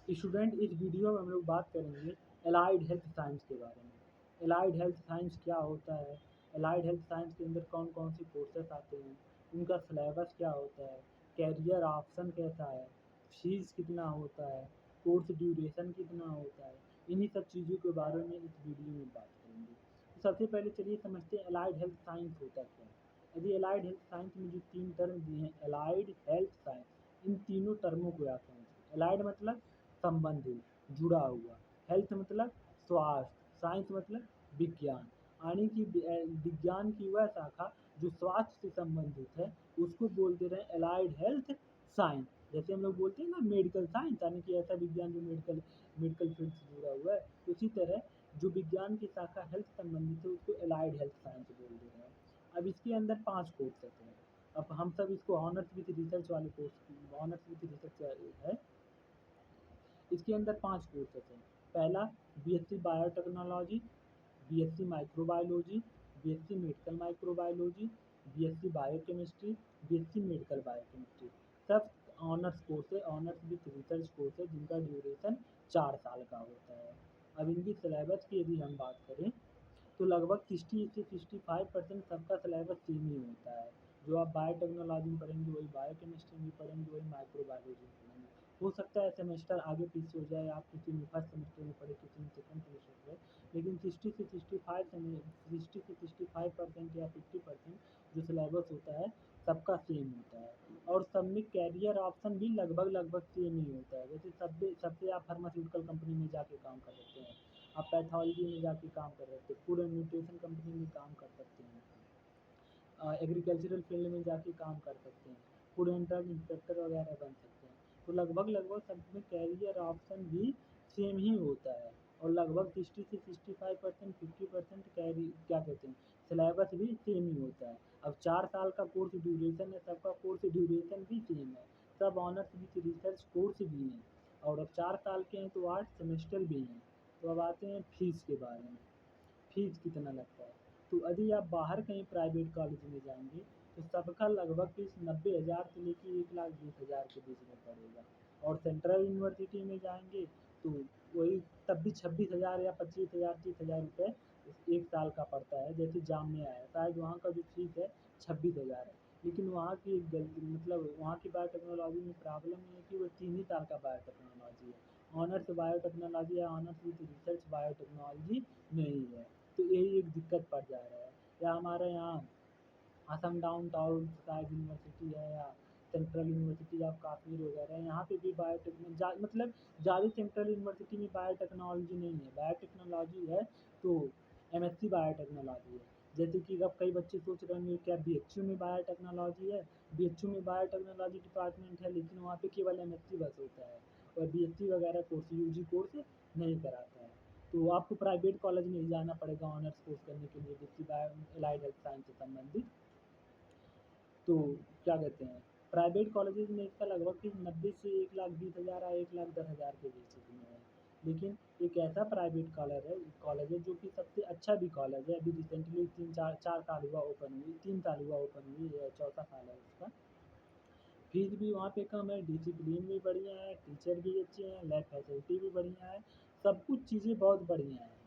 Student, इस video में हम लोग बात करेंगे एलाइड हेल्थ साइंस के बारे में। एलाइड हेल्थ साइंस क्या होता है, एलाइड हेल्थ साइंस के अंदर कौन कौन सी कोर्सेस आते हैं, उनका सिलेबस क्या होता है, कैरियर ऑप्शन कैसा है, फीस कितना होता है, कोर्स ड्यूरेशन कितना होता है, इन्हीं सब चीज़ों के बारे में इस वीडियो में बात करेंगे। तो सबसे पहले चलिए समझते हैं एलाइड हेल्थ साइंस होता क्या है। यदि एलाइड हेल्थ साइंस में जो 3 टर्म दिए हैं, एलाइड हेल्थ साइंस, इन तीनों टर्मों को याद समझिए। एलाइड मतलब संबंधित, जुड़ा हुआ, हेल्थ मतलब स्वास्थ्य, साइंस मतलब विज्ञान, यानी कि विज्ञान की वह शाखा जो स्वास्थ्य से संबंधित है उसको बोलते रहे एलाइड हेल्थ साइंस। जैसे हम लोग बोलते हैं ना मेडिकल साइंस, यानी कि ऐसा विज्ञान जो मेडिकल मेडिकल फील्ड से जुड़ा हुआ है, उसी तरह जो विज्ञान की शाखा हेल्थ संबंधित है उसको एलाइड हेल्थ साइंस बोलते हैं। अब इसके अंदर 5 कोर्सेस हैं। अब हम सब इसको ऑनर्स विद रिसर्च वाले कोर्स, ऑनर्स विद रिसर्च है। इसके अंदर 5 कोर्सेस हैं। पहला BSc biotechnology, BSc microbiology, BSc medical microbiology, BSc biochemistry, BSc medical biochemistry. सब ऑनर्स कोर्स है, ऑनर्स विद रिसर्च कोर्स है, जिनका ड्यूरेशन 4 साल का होता है। अब इनकी सिलेबस की यदि हम बात करें तो लगभग 60 से 65% सबका सिलेबस सेम ही होता है। जो आप बायोटेक्नोलॉजी में पढ़ेंगे वही बायोकेमिस्ट्री में पढ़ेंगे, वही माइक्रोबायोलॉजी में पढ़ेंगे। हो सकता है सेमेस्टर आगे पीछे हो जाए, आप किसी में फर्स्ट सेमेस्टर में पढ़े, किसी में सेकंड सेमेस्टर में, लेकिन 60 से 65% या 50% जो सिलेबस होता है सबका सेम होता है। और सब में कैरियर ऑप्शन भी लगभग लगभग सेम ही होता है। जैसे सबसे आप फार्मास्यूटिकल कंपनी में जाके काम कर सकते हैं, आप पैथोलॉजी में जाके काम कर सकते हैं, फूड एंड न्यूट्रिशन कंपनी में काम कर सकते हैं, एग्रीकल्चरल फील्ड में जाके काम कर सकते हैं, फूड एंड ड्रग इंस्पेक्टर वगैरह बन सकते हैं। तो लगभग लगभग सब में कैरियर ऑप्शन भी सेम ही होता है। और लगभग 60 से 65%, 50% कैरी क्या कहते हैं सिलेबस भी सेम ही होता है। अब 4 साल का कोर्स ड्यूरेशन है, सबका कोर्स ड्यूरेशन भी सेम है, सब ऑनर्स विद रिसर्च कोर्स भी हैं। और अब 4 साल के हैं तो 8 सेमेस्टर भी हैं। तो अब आते हैं फीस के बारे में। फीस कितना लगता है, तो यदि आप बाहर कहीं प्राइवेट कॉलेज में जाएंगे तो सबका लगभग फीस 90,000 से लेकर 1,20,000 के बीच में पड़ेगा। और सेंट्रल यूनिवर्सिटी में जाएंगे तो वही तब भी 26,000 या 25,000 30,000 रुपये 1 साल का पड़ता है। जैसे जामिया है, शायद वहाँ का जो फीस है 26,000 है, लेकिन वहाँ की एक गलती, मतलब वहाँ की बायोटेक्नोलॉजी में प्रॉब्लम ये है कि वो 3 ही साल का बायोटेक्नोलॉजी है। ऑनर्स बायोटेक्नोलॉजी या ऑनर्स विद रिसर्च बायोटेक्नोलॉजी नहीं है। तो यही एक दिक्कत पड़ जा रहा है। या हमारे यहाँ असम डाउन टाउन शायद यूनिवर्सिटी है, या सेंट्रल यूनिवर्सिटी ऑफ कश्मीर वगैरह है, यहाँ पे भी मतलब ज़्यादा सेंट्रल यूनिवर्सिटी में बायोटेक्नोलॉजी नहीं है, बायोटेक्नोलॉजी है तो एमएससी बायोटेक्नोलॉजी है। जैसे कि अब कई बच्चे सोच रहे होंगे क्या बीएचयू में बायोटेक्नोलॉजी है, बीएचयू में बायोटेक्नोलॉजी डिपार्टमेंट है, लेकिन वहाँ पे केवल एमएससी बस होता है और बीएससी वगैरह कोर्स यूजी कोर्स नहीं कराता है। तो आपको प्राइवेट कॉलेज में ही जाना पड़ेगा ऑनर्स कोर्स करने के लिए जिसकी एलाइड हेल्थ साइंस से संबंधित। तो क्या कहते हैं प्राइवेट कॉलेजेस में इसका लगभग फीस 90 से 1,20,000 या 1,10,000 के बीच में है। लेकिन एक ऐसा प्राइवेट कॉलेज है जो कि सबसे अच्छा भी कॉलेज है, अभी रिसेंटली 3 4 4 साल हुआ ओपन हुई, 3 साल हुआ ओपन हुई, है चौथा साल है उसका। फीस भी वहाँ पे कम है, डिसिप्लिन भी बढ़िया है, टीचर भी अच्छे हैं, लैब फैसिलिटी भी बढ़िया है, सब कुछ चीज़ें बहुत बढ़िया हैं।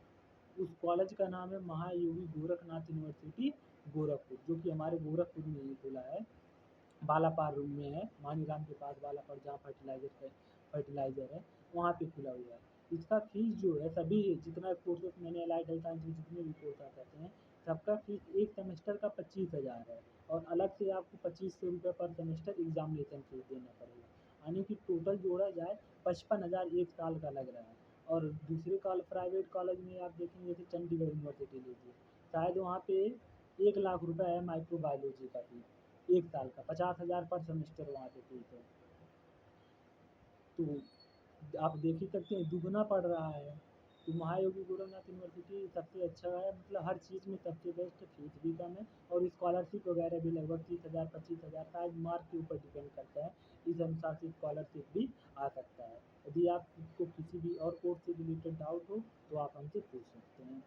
उस कॉलेज का नाम है महायोगी गोरखनाथ यूनिवर्सिटी गोरखपुर, जो कि हमारे गोरखपुर में ही खुला है। बालापार रूम में है, मानीराम के पास बालापार, जहाँ फर्टिलाइज़र है वहाँ पे खुला हुआ है। इसका फीस जो है सभी जितना कोर्सेस मैंने एलाइड हेल्थ साइंस में जितने भी कोर्स आ जाते हैं सबका फीस एक सेमेस्टर का 25,000 है। और अलग से आपको 2500 रुपये पर सेमेस्टर एग्जामिनेशन फीस देना पड़ेगा, यानी कि टोटल जोड़ा जाए 55,000 एक साल का लग रहा है। और दूसरे प्राइवेट कॉलेज में आप देखेंगे जैसे चंडीगढ़ यूनिवर्सिटी लीजिए, शायद वहाँ पे 1,00,000 रुपये है माइक्रोबायोलॉजी का फीस, एक साल का 50,000 पर सेमेस्टर वहाँ पे फीस है। तो आप देख ही सकते हैं दुगना पड़ रहा है। तो महायोगी गोरखनाथ यूनिवर्सिटी सबसे अच्छा है, मतलब हर चीज़ में सबसे बेस्ट, फीस भी कम है और स्कॉलरशिप वगैरह भी लगभग 30,000 25,000, शायद मार्क के ऊपर डिपेंड करता है, इस अनुसार से स्कॉलरशिप भी आ सकता है। यदि आपको किसी भी और कोर्स से रिलेटेड डाउट हो तो आप हमसे पूछ सकते हैं।